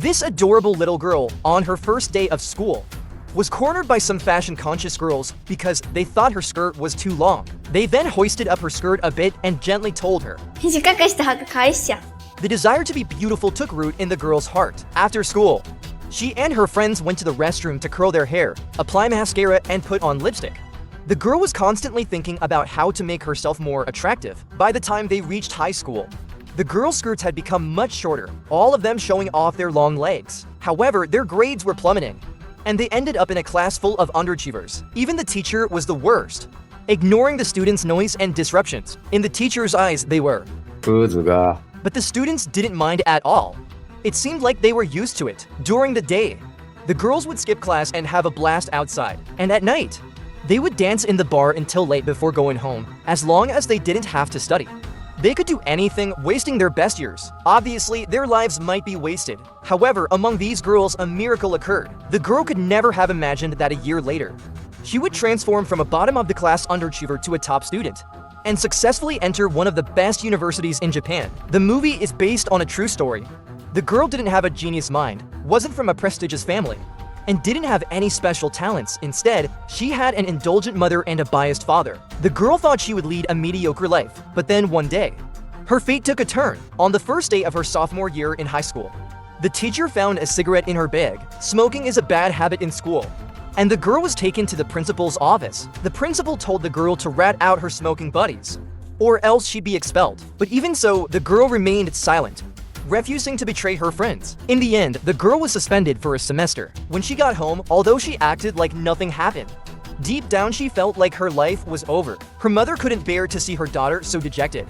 This adorable little girl, on her first day of school, was cornered by some fashion-conscious girls because they thought her skirt was too long. They then hoisted up her skirt a bit and gently told her. 短くした方が可愛いっしょ。 The desire to be beautiful took root in the girl's heart. After school, she and her friends went to the restroom to curl their hair, apply mascara, and put on lipstick. The girl was constantly thinking about how to make herself more attractive. By the time they reached high school, the girls' skirts had become much shorter, all of them showing off their long legs. However, their grades were plummeting, and they ended up in a class full of underachievers. Even the teacher was the worst, ignoring the students' noise and disruptions. In the teacher's eyes, they were. But the students didn't mind at all. It seemed like they were used to it. During the day, the girls would skip class and have a blast outside. And at night, they would dance in the bar until late before going home, as long as they didn't have to study. They could do anything, wasting their best years. Obviously, their lives might be wasted. However, among these girls, a miracle occurred. The girl could never have imagined that a year later, she would transform from a bottom-of-the-class underachiever to a top student and successfully enter one of the best universities in Japan. The movie is based on a true story. The girl didn't have a genius mind, wasn't from a prestigious family, and didn't have any special talents. Instead, she had an indulgent mother and a biased father. The girl thought she would lead a mediocre life, but then one day, her fate took a turn. On the first day of her sophomore year in high school, the teacher found a cigarette in her bag. Smoking is a bad habit in school, and the girl was taken to the principal's office. The principal told the girl to rat out her smoking buddies, or else she'd be expelled. But even so, the girl remained silent, refusing to betray her friends. In the end, the girl was suspended for a semester. When she got home, although she acted like nothing happened, deep down she felt like her life was over. Her mother couldn't bear to see her daughter so dejected,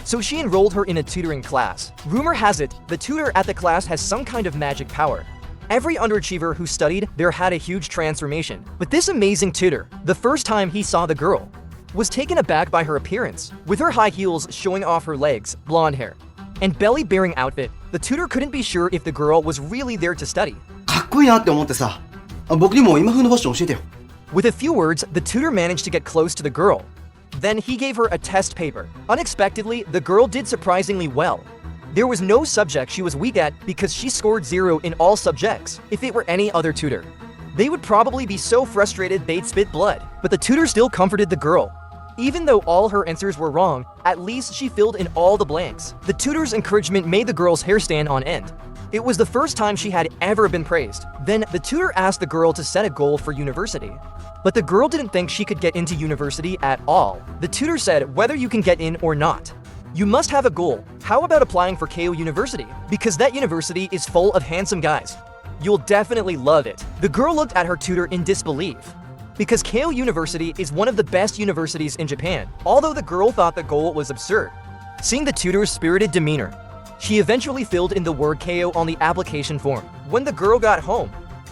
so she enrolled her in a tutoring class. Rumor has it, the tutor at the class has some kind of magic power. Every underachiever who studied there had a huge transformation. But this amazing tutor, the first time he saw the girl, was taken aback by her appearance. With her high heels showing off her legs, blonde hair, and belly-bearing outfit, the tutor couldn't be sure if the girl was really there to study. かっこいいなって思ってさ、僕にも今風のファッション教えてよ。 With a few words, the tutor managed to get close to the girl. Then he gave her a test paper. Unexpectedly, the girl did surprisingly well. There was no subject she was weak at because she scored 0 in all subjects. If it were any other tutor, they would probably be so frustrated they'd spit blood. But the tutor still comforted the girl. Even though all her answers were wrong, at least she filled in all the blanks. The tutor's encouragement made the girl's hair stand on end. It was the first time she had ever been praised. Then the tutor asked the girl to set a goal for university. But the girl didn't think she could get into university at all. The tutor said, whether you can get in or not, you must have a goal. How about applying for Keio University? Because that university is full of handsome guys. You'll definitely love it. The girl looked at her tutor in disbelief, because Keio University is one of the best universities in Japan, although the girl thought the goal was absurd. Seeing the tutor's spirited demeanor, she eventually filled in the word Keio on the application form. When the girl got home,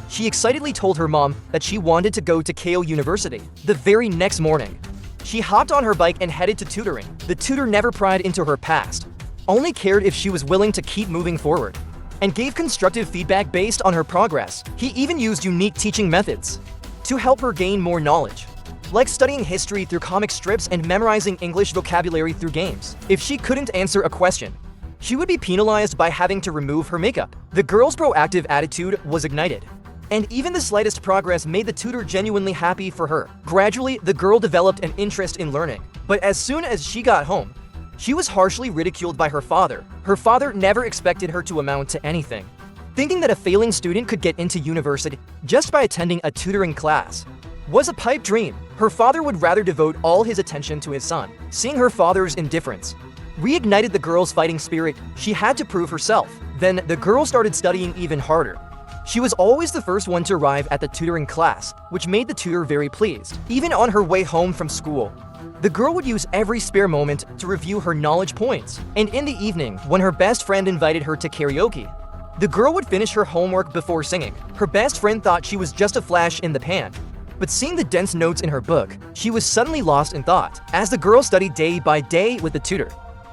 she excitedly told her mom that she wanted to go to Keio University. The very next morning, she hopped on her bike and headed to tutoring. The tutor never pried into her past, only cared if she was willing to keep moving forward, and gave constructive feedback based on her progress. He even used unique teaching methods to help her gain more knowledge, like studying history through comic strips and memorizing English vocabulary through games. If she couldn't answer a question, she would be penalized by having to remove her makeup. The girl's proactive attitude was ignited, and even the slightest progress made the tutor genuinely happy for her. Gradually, the girl developed an interest in learning, but as soon as she got home, she was harshly ridiculed by her father. Her father never expected her to amount to anything, thinking that a failing student could get into university just by attending a tutoring class was a pipe dream. Her father would rather devote all his attention to his son. Seeing her father's indifference reignited the girl's fighting spirit. She had to prove herself. Then the girl started studying even harder. She was always the first one to arrive at the tutoring class, which made the tutor very pleased. Even on her way home from school, the girl would use every spare moment to review her knowledge points. And in the evening, when her best friend invited her to karaoke, the girl would finish her homework before singing. Her best friend thought she was just a flash in the pan, but seeing the dense notes in her book, she was suddenly lost in thought. As the girl studied day by day with the tutor,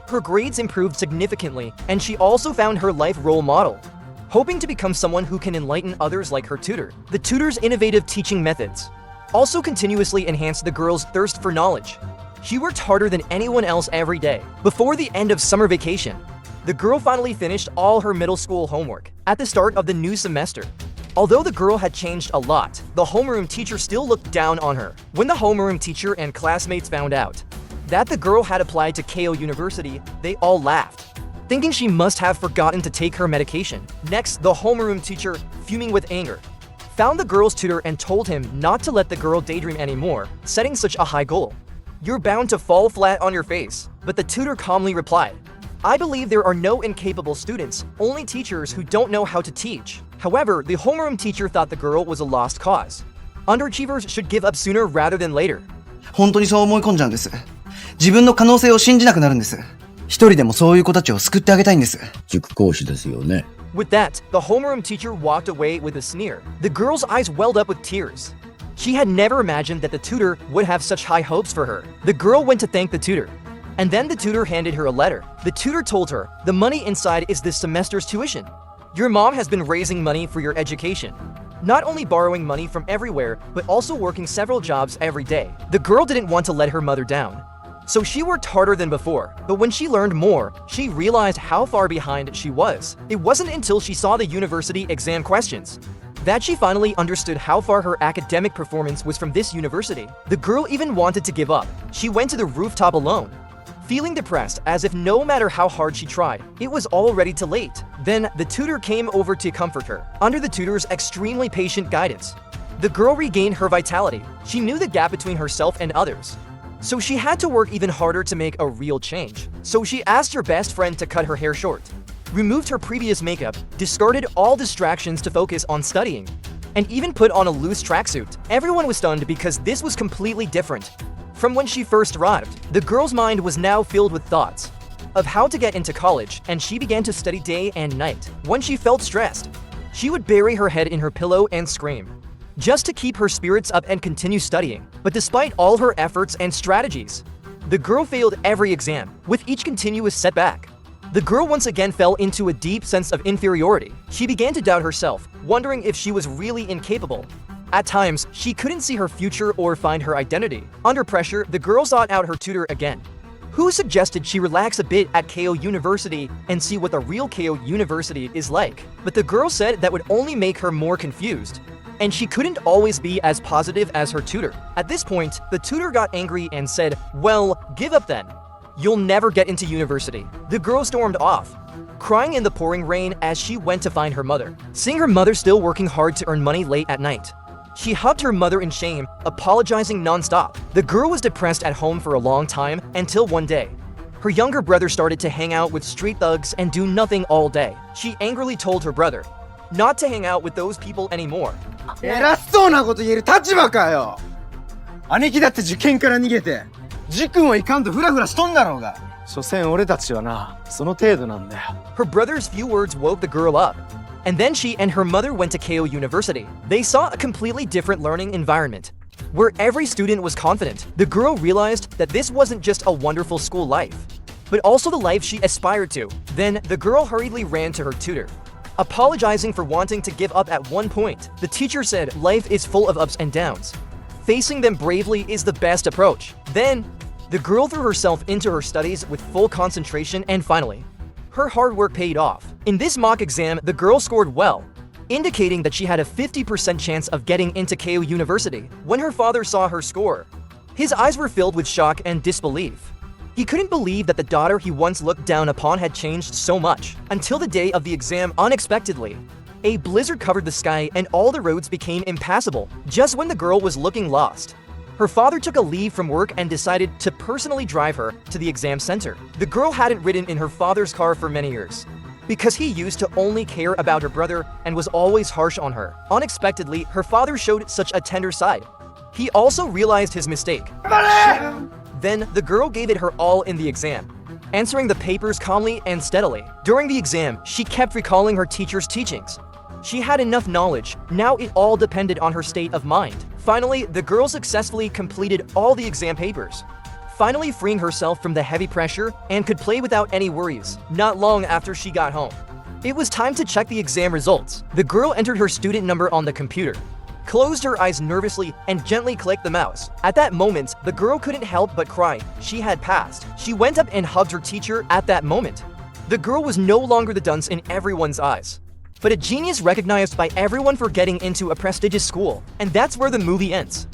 her grades improved significantly, and she also found her life role model, hoping to become someone who can enlighten others like her tutor. The tutor's innovative teaching methods also continuously enhanced the girl's thirst for knowledge. She worked harder than anyone else every day. Before the end of summer vacation, The girl finally finished all her middle school homework at the start of the new semester. Although the girl had changed a lot, the homeroom teacher still looked down on her. When the homeroom teacher and classmates found out that the girl had applied to Keio University, they all laughed, thinking she must have forgotten to take her medication. Next, the homeroom teacher, fuming with anger, found the girl's tutor and told him not to let the girl daydream anymore, setting such a high goal. "You're bound to fall flat on your face." But the tutor calmly replied, "I believe there are no incapable students, only teachers who don't know how to teach." However, the homeroom teacher thought the girl was a lost cause. Underachievers should give up sooner rather than later. 本当にそう思い込んじゃうんです。自分の可能性を信じなくなるんです。一人でもそういう子たちを救ってあげたいんです。塾講師ですよね。With that, the homeroom teacher walked away with a sneer. The girl's eyes welled up with tears. She had never imagined that the tutor would have such high hopes for her. The girl went to thank the tutor, and then the tutor handed her a letter. The tutor told her, "The money inside is this semester's tuition. Your mom has been raising money for your education. Not only borrowing money from everywhere, but also working several jobs every day." The girl didn't want to let her mother down, so she worked harder than before. But when she learned more, she realized how far behind she was. It wasn't until she saw the university exam questions that she finally understood how far her academic performance was from this university. The girl even wanted to give up. She went to the rooftop alone, feeling depressed as if no matter how hard she tried, it was already too late. Then the tutor came over to comfort her. Under the tutor's extremely patient guidance, the girl regained her vitality. She knew the gap between herself and others, so she had to work even harder to make a real change. So she asked her best friend to cut her hair short, removed her previous makeup, discarded all distractions to focus on studying, and even put on a loose tracksuit. Everyone was stunned because this was completely different from when she first arrived. The girl's mind was now filled with thoughts of how to get into college, and she began to study day and night. When she felt stressed, she would bury her head in her pillow and scream, just to keep her spirits up and continue studying. But despite all her efforts and strategies, the girl failed every exam. With each continuous setback, the girl once again fell into a deep sense of inferiority. She began to doubt herself, wondering if she was really incapable. At times, she couldn't see her future or find her identity. Under pressure, the girl sought out her tutor again, who suggested she relax a bit at Keio University and see what the real Keio University is like. But the girl said that would only make her more confused, and she couldn't always be as positive as her tutor. At this point, the tutor got angry and said, "Well, give up then. You'll never get into university." The girl stormed off, crying in the pouring rain as she went to find her mother. Seeing her mother still working hard to earn money late at night, she hugged her mother in shame, apologizing non-stop. The girl was depressed at home for a long time until one day, her younger brother started to hang out with street thugs and do nothing all day. She angrily told her brother not to hang out with those people anymore. 偉そうなこと言える立場かよ。兄貴だって受験から逃げて塾も行かんとフラフラしとんだろうが。所詮俺たちはな、その程度なんだよ。Her brother's few words woke the girl up, and then she and her mother went to Keio University. They saw a completely different learning environment, where every student was confident. The girl realized that this wasn't just a wonderful school life, but also the life she aspired to. Then the girl hurriedly ran to her tutor, apologizing for wanting to give up at one point. The teacher said life is full of ups and downs. Facing them bravely is the best approach. Then, the girl threw herself into her studies with full concentration, and finally, her hard work paid off. In this mock exam, the girl scored well, indicating that she had a 50% chance of getting into Keio University. When her father saw her score, his eyes were filled with shock and disbelief. He couldn't believe that the daughter he once looked down upon had changed so much. Until the day of the exam, unexpectedly, a blizzard covered the sky and all the roads became impassable. Just when the girl was looking lost, her father took a leave from work and decided to personally drive her to the exam center. The girl hadn't ridden in her father's car for many years, because he used to only care about her brother and was always harsh on her. Unexpectedly, her father showed such a tender side. He also realized his mistake. Then, the girl gave it her all in the exam, answering the papers calmly and steadily. During the exam, she kept recalling her teacher's teachings. She had enough knowledge, now it all depended on her state of mind. Finally, the girl successfully completed all the exam papers, finally freeing herself from the heavy pressure and could play without any worries. Not long after she got home, it was time to check the exam results. The girl entered her student number on the computer, closed her eyes nervously, and gently clicked the mouse. At that moment, the girl couldn't help but cry. She had passed. She went up and hugged her teacher at that moment. The girl was no longer the dunce in everyone's eyes, but a genius recognized by everyone for getting into a prestigious school, and that's where the movie ends.